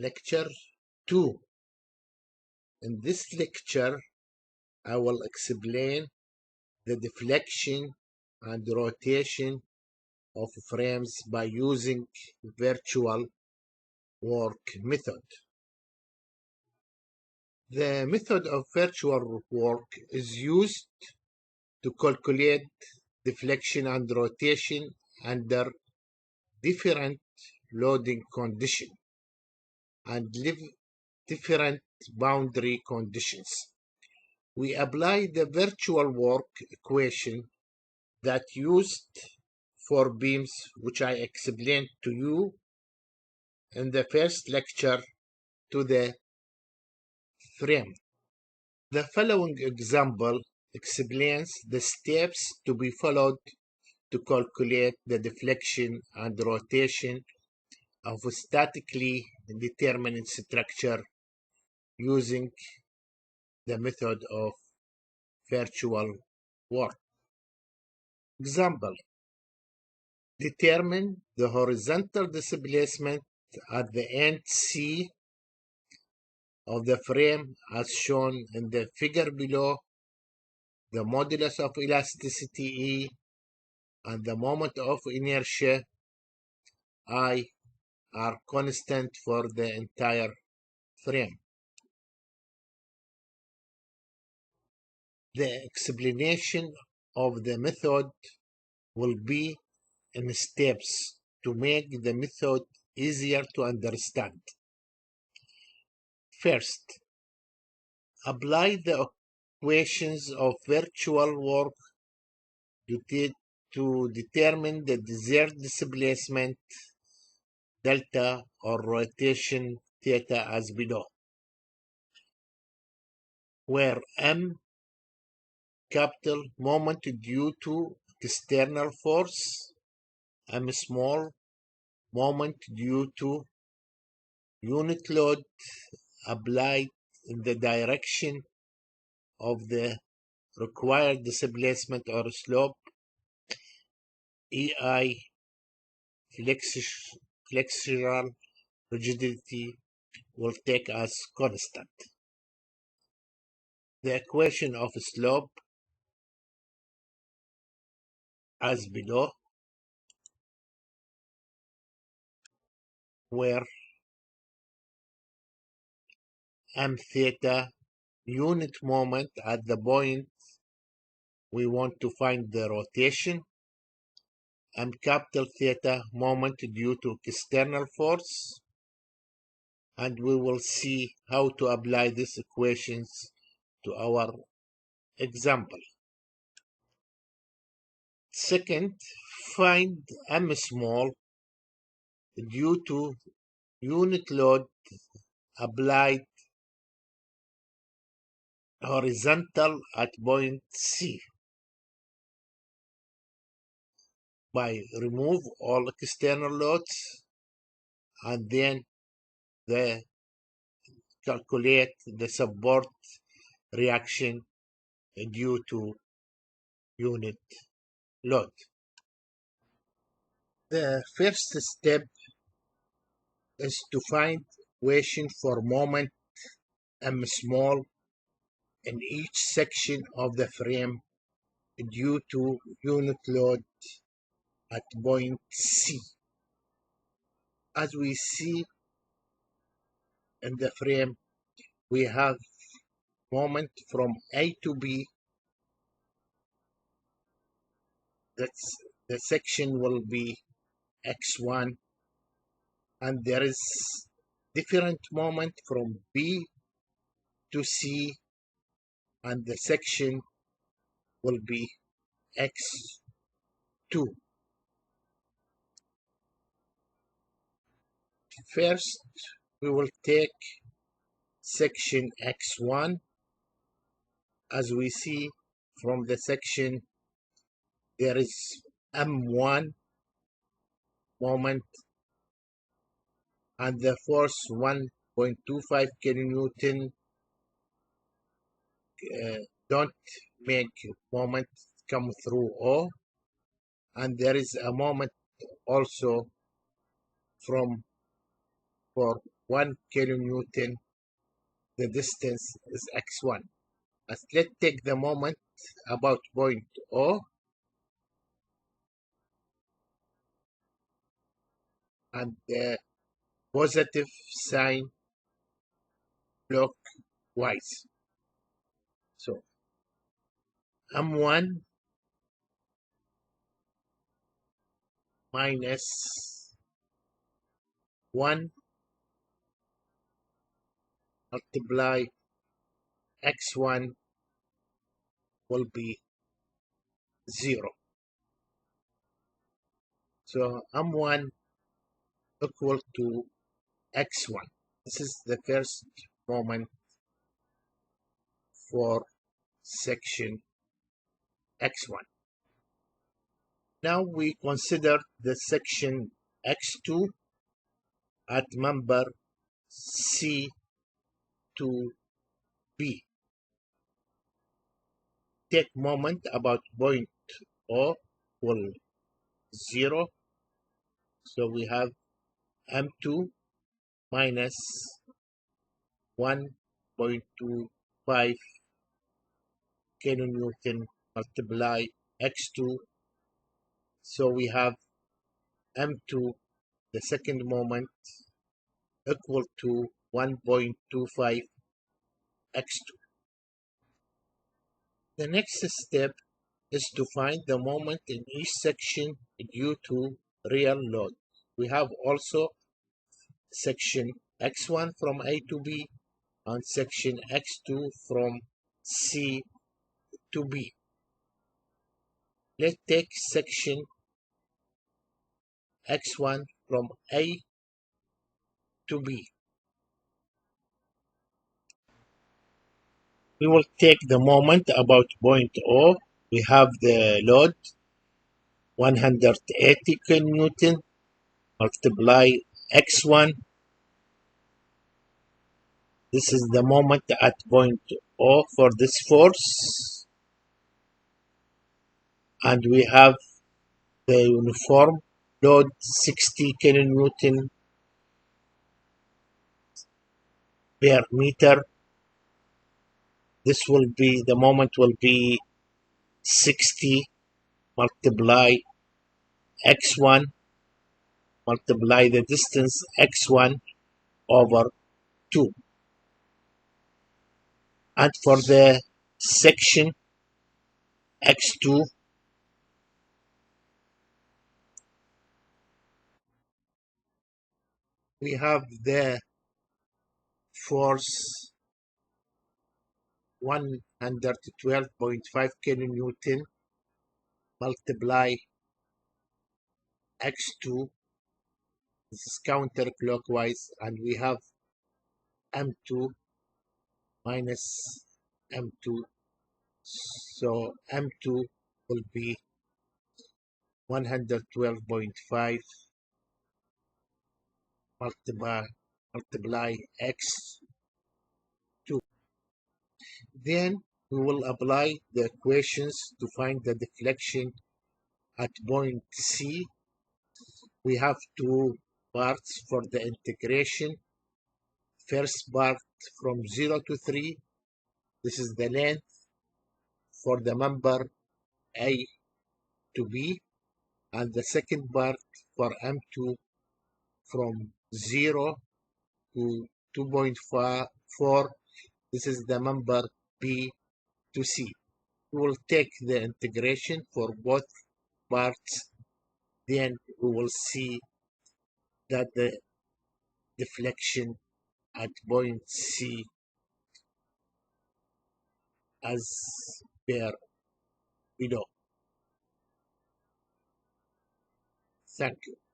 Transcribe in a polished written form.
Lecture 2. In this lecture, I will explain the deflection and rotation of frames by using virtual work method. The method of virtual work is used to calculate deflection and rotation under different loading conditions and different boundary conditions. We apply the virtual work equation that used for beams, which I explained to you in the first lecture, to the frame. The following example explains the steps to be followed to calculate the deflection and rotation of a statically determined structure using the method of virtual work. Example: determine the horizontal displacement at the end C of the frame as shown in the figure below. The modulus of elasticity E and the moment of inertia I are constant for the entire frame. The explanation of the method will be in steps to make the method easier to understand. First, apply the equations of virtual work to determine the desired displacement delta or rotation theta as below, where m capital moment due to external force, m small moment due to unit load applied in the direction of the required displacement or slope, EI flexural rigidity will take as constant. The equation of slope as below, where m theta unit moment at the point we want to find the rotation, m capital theta moment due to external force, and we will see how to apply these equations to our example. Second, find m small due to unit load applied horizontal at point C by remove all external loads and then calculate the support reaction due to unit load. The first step is to find equation for moment m small in each section of the frame due to unit load at point C. As we see in the frame, we have moment from A to B. That's the section will be x1, and there is different moment from B to C, and the section will be x2. First, we will take section x1. As we see from the section, there is m1 moment and the force 1.25 kilonewton. Don't make moment come through O, and there is a moment also from for 1 kilonewton, the distance is x1. Let's take the moment about point O and the positive sign clockwise. So M1 minus 1 multiply x1 will be 0. So M1 equal to x1. This is the first moment for section x1. Now we consider the section x2 at member C to B. Take moment about point O equal 0. So we have M2 minus 1.25 kilonewton multiply x2. So we have M2, the second moment, equal to 1.25 x2. The next step is to find the moment in each section due to real load. We have also section x1 from A to B and section x2 from C to B. Let's take section x1 from A to B. We will take the moment about point O. We have the load 180 kilonewton multiply x1. This is the moment at point O for this force. And we have the uniform load 60 kilonewton per meter. This will be, the moment will be 60 multiply x1 multiply the distance x1 over 2. And for the section x2, we have the force 112.5 kilonewton multiply x2. This is counterclockwise, and we have m2 minus m2. So m2 will be 112.5 multiply x2. Then we will apply the equations to find the deflection at point C. We have two parts for the integration. First part from 0 to 3. This is the length for the member A to B. And the second part for M2 from 0 to 2.4. This is the member B to C. We will take the integration for both parts. Then we will see that the deflection at point C as per below. Thank you.